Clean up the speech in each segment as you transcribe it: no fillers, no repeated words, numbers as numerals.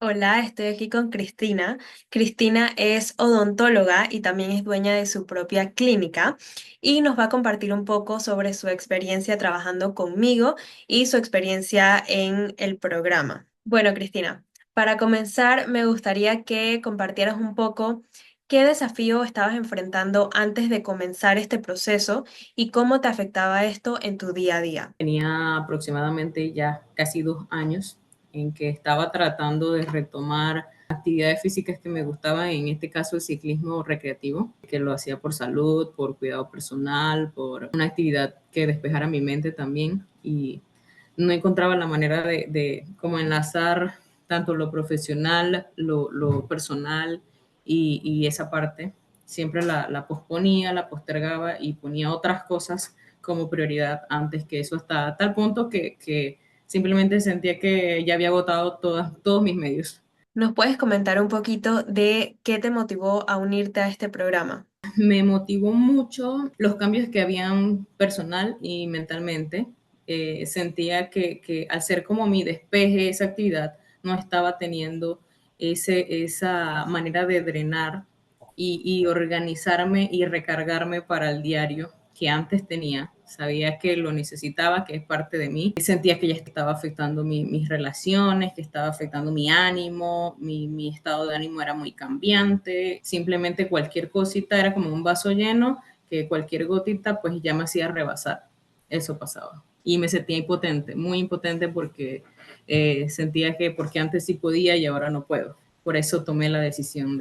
Hola, estoy aquí con Cristina. Cristina es odontóloga y también es dueña de su propia clínica y nos va a compartir un poco sobre su experiencia trabajando conmigo y su experiencia en el programa. Bueno, Cristina, para comenzar me gustaría que compartieras un poco qué desafío estabas enfrentando antes de comenzar este proceso y cómo te afectaba esto en tu día a día. Tenía aproximadamente ya casi 2 años en que estaba tratando de retomar actividades físicas que me gustaban, en este caso el ciclismo recreativo, que lo hacía por salud, por cuidado personal, por una actividad que despejara mi mente también, y no encontraba la manera de cómo enlazar tanto lo profesional, lo personal y esa parte. Siempre la posponía, la postergaba y ponía otras cosas como prioridad antes que eso, hasta tal punto que simplemente sentía que ya había agotado todos mis medios. ¿Nos puedes comentar un poquito de qué te motivó a unirte a este programa? Me motivó mucho los cambios que habían personal y mentalmente. Sentía que al ser como mi despeje, esa actividad, no estaba teniendo esa manera de drenar y organizarme y recargarme para el diario que antes tenía. Sabía que lo necesitaba, que es parte de mí. Sentía que ya estaba afectando mis relaciones, que estaba afectando mi ánimo, mi estado de ánimo era muy cambiante. Simplemente cualquier cosita era como un vaso lleno, que cualquier gotita pues ya me hacía rebasar. Eso pasaba. Y me sentía impotente, muy impotente porque sentía que porque antes sí podía y ahora no puedo. Por eso tomé la decisión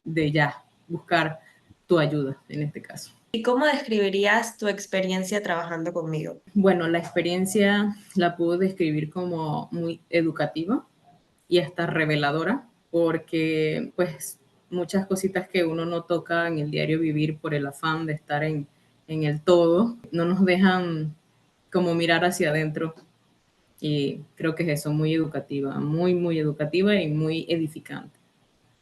de ya buscar tu ayuda en este caso. ¿Y cómo describirías tu experiencia trabajando conmigo? Bueno, la experiencia la puedo describir como muy educativa y hasta reveladora, porque pues muchas cositas que uno no toca en el diario vivir por el afán de estar en el todo, no nos dejan como mirar hacia adentro, y creo que es eso, muy educativa, muy educativa y muy edificante.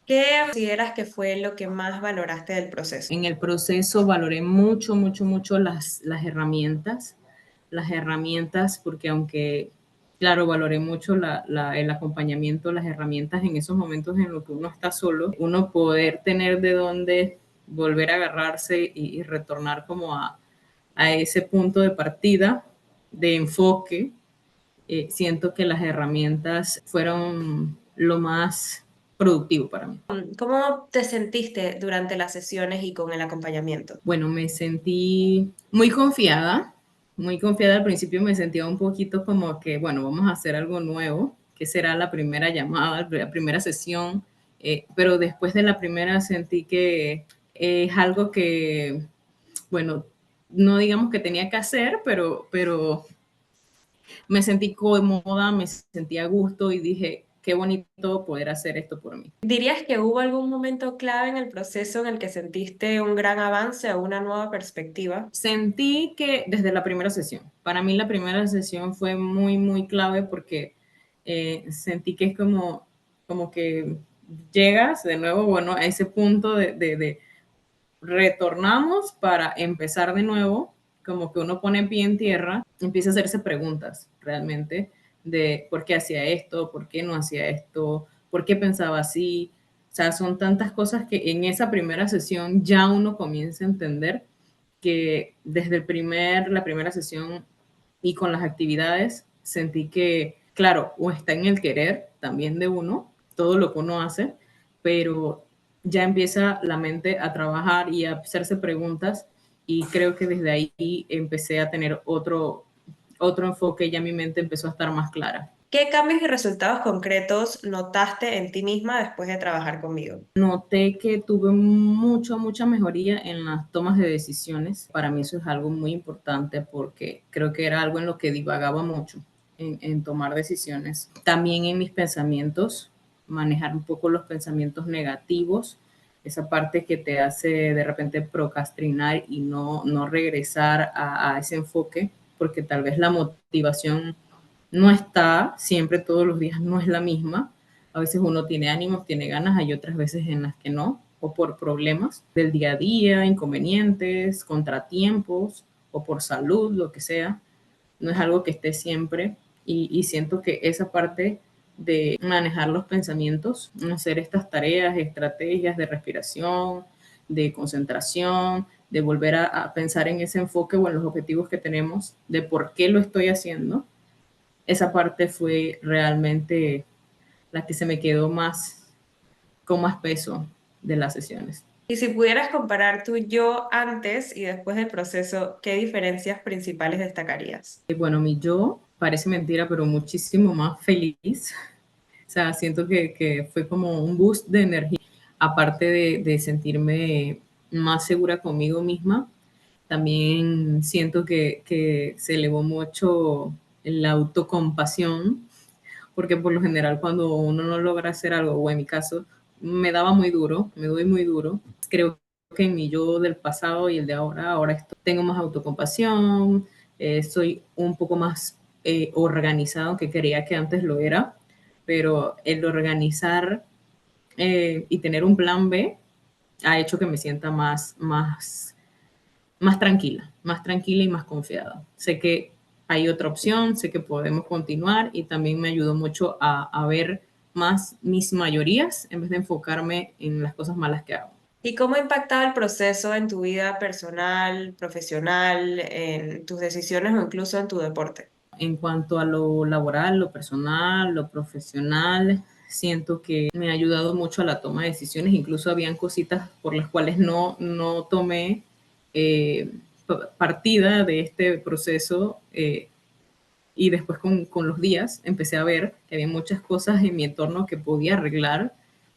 ¿Qué consideras que fue lo que más valoraste del proceso? En el proceso valoré mucho las herramientas, porque aunque, claro, valoré mucho el acompañamiento, las herramientas en esos momentos en los que uno está solo, uno poder tener de dónde volver a agarrarse y retornar como a ese punto de partida, de enfoque. Siento que las herramientas fueron lo más productivo para mí. ¿Cómo te sentiste durante las sesiones y con el acompañamiento? Bueno, me sentí muy confiada. Al principio me sentía un poquito como que, bueno, vamos a hacer algo nuevo, que será la primera llamada, la primera sesión, pero después de la primera sentí que es algo que, bueno, no digamos que tenía que hacer, pero me sentí cómoda, me sentí a gusto y dije, qué bonito poder hacer esto por mí. ¿Dirías que hubo algún momento clave en el proceso en el que sentiste un gran avance o una nueva perspectiva? Sentí que desde la primera sesión, para mí la primera sesión fue muy clave porque sentí que es como que llegas de nuevo, bueno, a ese punto de retornamos para empezar de nuevo, como que uno pone pie en tierra, empieza a hacerse preguntas realmente de por qué hacía esto, por qué no hacía esto, por qué pensaba así. O sea, son tantas cosas que en esa primera sesión ya uno comienza a entender, que desde la primera sesión y con las actividades sentí que, claro, o está en el querer también de uno, todo lo que uno hace, pero ya empieza la mente a trabajar y a hacerse preguntas, y creo que desde ahí empecé a tener otro enfoque, ya mi mente empezó a estar más clara. ¿Qué cambios y resultados concretos notaste en ti misma después de trabajar conmigo? Noté que tuve mucha mejoría en las tomas de decisiones. Para mí eso es algo muy importante porque creo que era algo en lo que divagaba mucho, en tomar decisiones. También en mis pensamientos, manejar un poco los pensamientos negativos, esa parte que te hace de repente procrastinar y no regresar a ese enfoque, porque tal vez la motivación no está siempre, todos los días no es la misma. A veces uno tiene ánimos, tiene ganas, hay otras veces en las que no, o por problemas del día a día, inconvenientes, contratiempos, o por salud, lo que sea. No es algo que esté siempre, y siento que esa parte de manejar los pensamientos, hacer estas tareas, estrategias de respiración, de concentración, de volver a pensar en ese enfoque o en los objetivos que tenemos, de por qué lo estoy haciendo. Esa parte fue realmente la que se me quedó más con más peso de las sesiones. Y si pudieras comparar tu yo antes y después del proceso, ¿qué diferencias principales destacarías? Bueno, mi yo parece mentira, pero muchísimo más feliz. O sea, siento que fue como un boost de energía, aparte de sentirme más segura conmigo misma. También siento que se elevó mucho la autocompasión, porque por lo general cuando uno no logra hacer algo, o en mi caso, me daba muy duro, me doy muy duro. Creo que en mi yo del pasado y el de ahora, tengo más autocompasión, soy un poco más organizado, que creía que antes lo era, pero el organizar y tener un plan B ha hecho que me sienta más tranquila y más confiada. Sé que hay otra opción, sé que podemos continuar y también me ayudó mucho a ver más mis mayorías en vez de enfocarme en las cosas malas que hago. ¿Y cómo ha impactado el proceso en tu vida personal, profesional, en tus decisiones o incluso en tu deporte? En cuanto a lo laboral, lo personal, lo profesional, siento que me ha ayudado mucho a la toma de decisiones. Incluso habían cositas por las cuales no tomé eh, partida de este proceso y después con los días empecé a ver que había muchas cosas en mi entorno que podía arreglar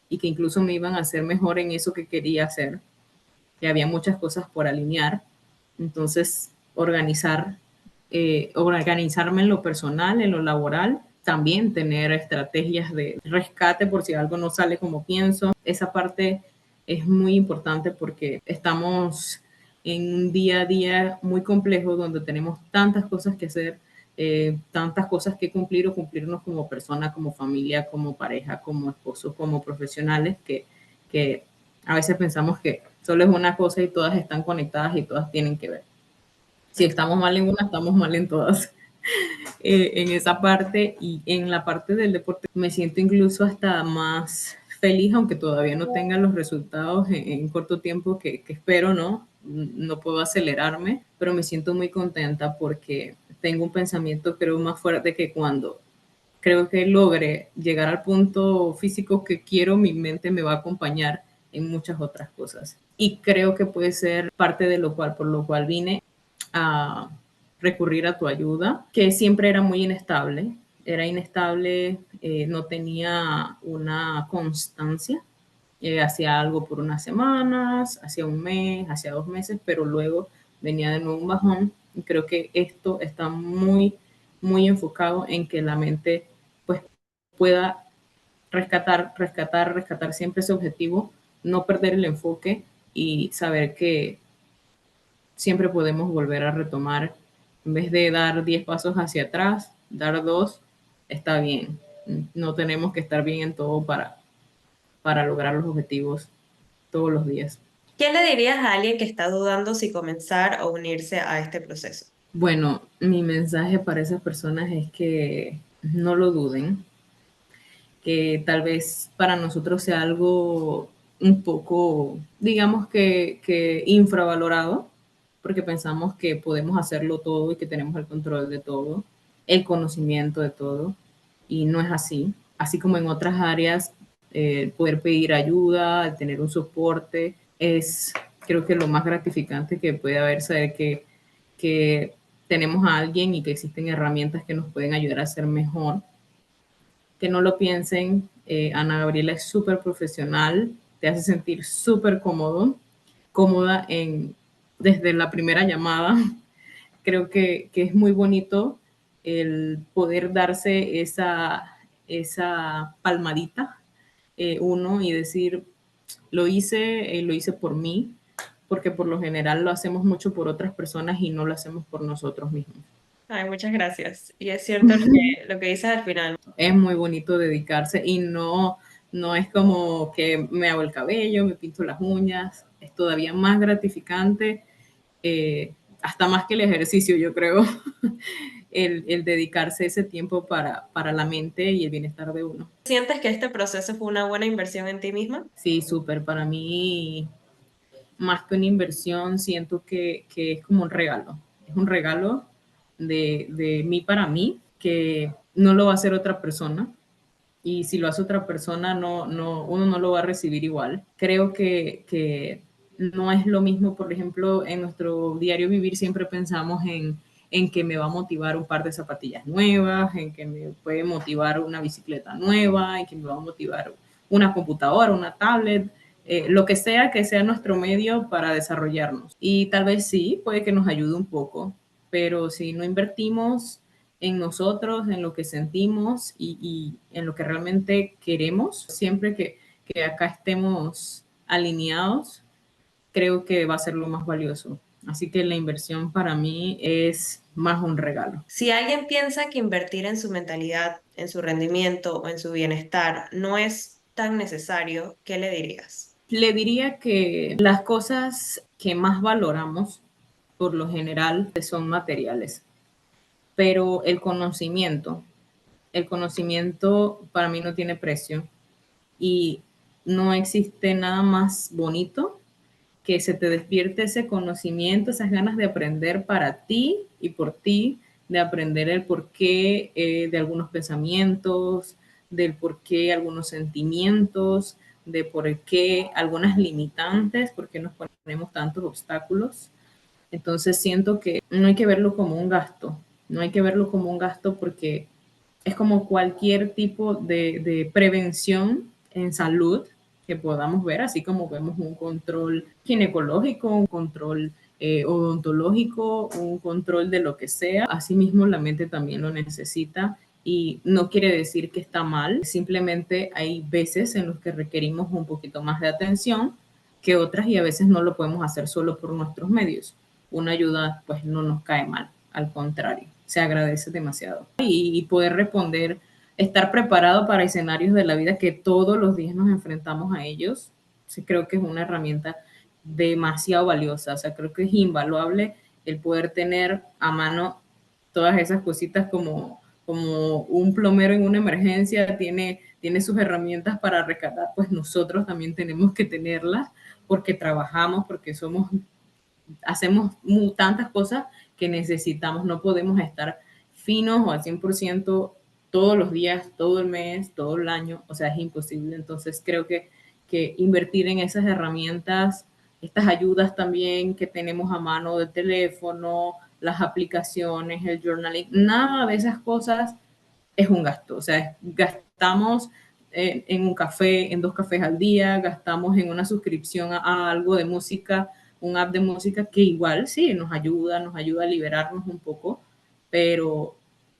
y que incluso me iban a hacer mejor en eso que quería hacer, que había muchas cosas por alinear. Entonces, organizarme en lo personal, en lo laboral, también tener estrategias de rescate por si algo no sale como pienso. Esa parte es muy importante porque estamos en un día a día muy complejo donde tenemos tantas cosas que hacer, tantas cosas que cumplir o cumplirnos como persona, como familia, como pareja, como esposo, como profesionales, que a veces pensamos que solo es una cosa y todas están conectadas y todas tienen que ver. Si estamos mal en una, estamos mal en todas. En esa parte y en la parte del deporte me siento incluso hasta más feliz, aunque todavía no tenga los resultados en corto tiempo que espero, ¿no? No puedo acelerarme, pero me siento muy contenta porque tengo un pensamiento creo más fuerte que cuando creo que logre llegar al punto físico que quiero, mi mente me va a acompañar en muchas otras cosas. Y creo que puede ser parte de lo cual, por lo cual vine a recurrir a tu ayuda, que siempre era inestable, no tenía una constancia, hacía algo por unas semanas, hacía un mes, hacía 2 meses, pero luego venía de nuevo un bajón y creo que esto está muy enfocado en que la mente pues pueda rescatar siempre ese objetivo, no perder el enfoque y saber que siempre podemos volver a retomar. En vez de dar 10 pasos hacia atrás, dar 2 está bien. No tenemos que estar bien en todo para lograr los objetivos todos los días. ¿Qué le dirías a alguien que está dudando si comenzar o unirse a este proceso? Bueno, mi mensaje para esas personas es que no lo duden, que tal vez para nosotros sea algo un poco, digamos que infravalorado, porque pensamos que podemos hacerlo todo y que tenemos el control de todo, el conocimiento de todo, y no es así. Así como en otras áreas, poder pedir ayuda, el tener un soporte, es creo que lo más gratificante que puede haber, saber que tenemos a alguien y que existen herramientas que nos pueden ayudar a ser mejor, que no lo piensen. Ana Gabriela es súper profesional, te hace sentir súper cómoda desde la primera llamada. Creo que es muy bonito el poder darse esa palmadita uno y decir, lo hice por mí, porque por lo general lo hacemos mucho por otras personas y no lo hacemos por nosotros mismos. Ay, muchas gracias. Y es cierto lo que dices al final. Es muy bonito dedicarse y no es como que me hago el cabello, me pinto las uñas, es todavía más gratificante, hasta más que el ejercicio, yo creo. el dedicarse ese tiempo para la mente y el bienestar de uno. ¿Sientes que este proceso fue una buena inversión en ti misma? Sí, súper. Para mí, más que una inversión, siento que es como un regalo. Es un regalo de mí para mí, que no lo va a hacer otra persona. Y si lo hace otra persona, uno no lo va a recibir igual. Creo que no es lo mismo, por ejemplo, en nuestro diario vivir siempre pensamos en que me va a motivar un par de zapatillas nuevas, en que me puede motivar una bicicleta nueva, en que me va a motivar una computadora, una tablet, lo que sea nuestro medio para desarrollarnos. Y tal vez sí, puede que nos ayude un poco, pero si no invertimos en nosotros, en lo que sentimos y en lo que realmente queremos, siempre que acá estemos alineados, creo que va a ser lo más valioso. Así que la inversión para mí es más un regalo. Si alguien piensa que invertir en su mentalidad, en su rendimiento o en su bienestar no es tan necesario, ¿qué le dirías? Le diría que las cosas que más valoramos, por lo general, son materiales, pero el conocimiento para mí no tiene precio y no existe nada más bonito que se te despierte ese conocimiento, esas ganas de aprender para ti y por ti, de aprender el porqué de algunos pensamientos, del porqué algunos sentimientos, de por qué algunas limitantes, por qué nos ponemos tantos obstáculos. Entonces siento que no hay que verlo como un gasto, no hay que verlo como un gasto porque es como cualquier tipo de prevención en salud que podamos ver, así como vemos un control ginecológico, un control odontológico, un control de lo que sea. Asimismo, la mente también lo necesita y no quiere decir que está mal, simplemente hay veces en los que requerimos un poquito más de atención que otras y a veces no lo podemos hacer solo por nuestros medios. Una ayuda pues no nos cae mal, al contrario, se agradece demasiado. Y poder responder, estar preparado para escenarios de la vida que todos los días nos enfrentamos a ellos, sí, creo que es una herramienta demasiado valiosa, o sea, creo que es invaluable el poder tener a mano todas esas cositas como un plomero en una emergencia tiene sus herramientas para rescatar, pues nosotros también tenemos que tenerlas porque trabajamos, porque hacemos tantas cosas que necesitamos, no podemos estar finos o al 100% todos los días, todo el mes, todo el año, o sea, es imposible. Entonces creo que invertir en esas herramientas, estas ayudas también que tenemos a mano del teléfono, las aplicaciones, el journaling, nada de esas cosas es un gasto, o sea, gastamos en un café, en 2 cafés al día, gastamos en una suscripción a algo de música, un app de música que igual sí nos ayuda a liberarnos un poco, pero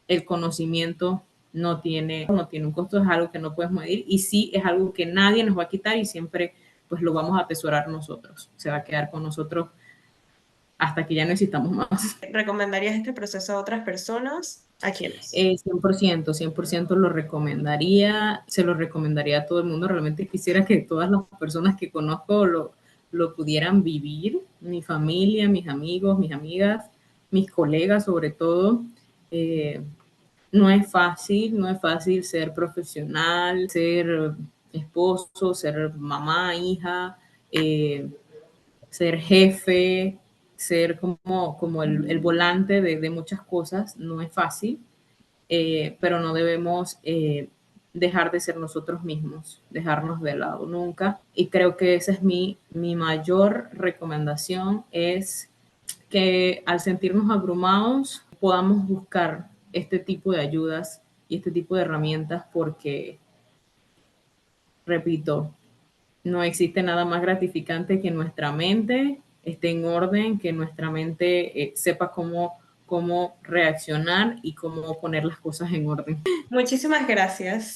el conocimiento no tiene un costo, es algo que no puedes medir y sí es algo que nadie nos va a quitar y siempre pues lo vamos a atesorar nosotros, se va a quedar con nosotros hasta que ya no necesitamos más. ¿Recomendarías este proceso a otras personas? ¿A quiénes? 100%, 100% lo recomendaría, se lo recomendaría a todo el mundo. Realmente quisiera que todas las personas que conozco lo pudieran vivir, mi familia, mis amigos, mis amigas, mis colegas sobre todo. Eh, no es fácil, no es fácil ser profesional, ser esposo, ser mamá, hija, eh, ser jefe, ser como el volante de muchas cosas, no es fácil, pero no debemos dejar de ser nosotros mismos, dejarnos de lado nunca. Y creo que esa es mi mayor recomendación, es que al sentirnos abrumados podamos buscar este tipo de ayudas y este tipo de herramientas porque, repito, no existe nada más gratificante que nuestra mente esté en orden, que nuestra mente sepa cómo reaccionar y cómo poner las cosas en orden. Muchísimas gracias.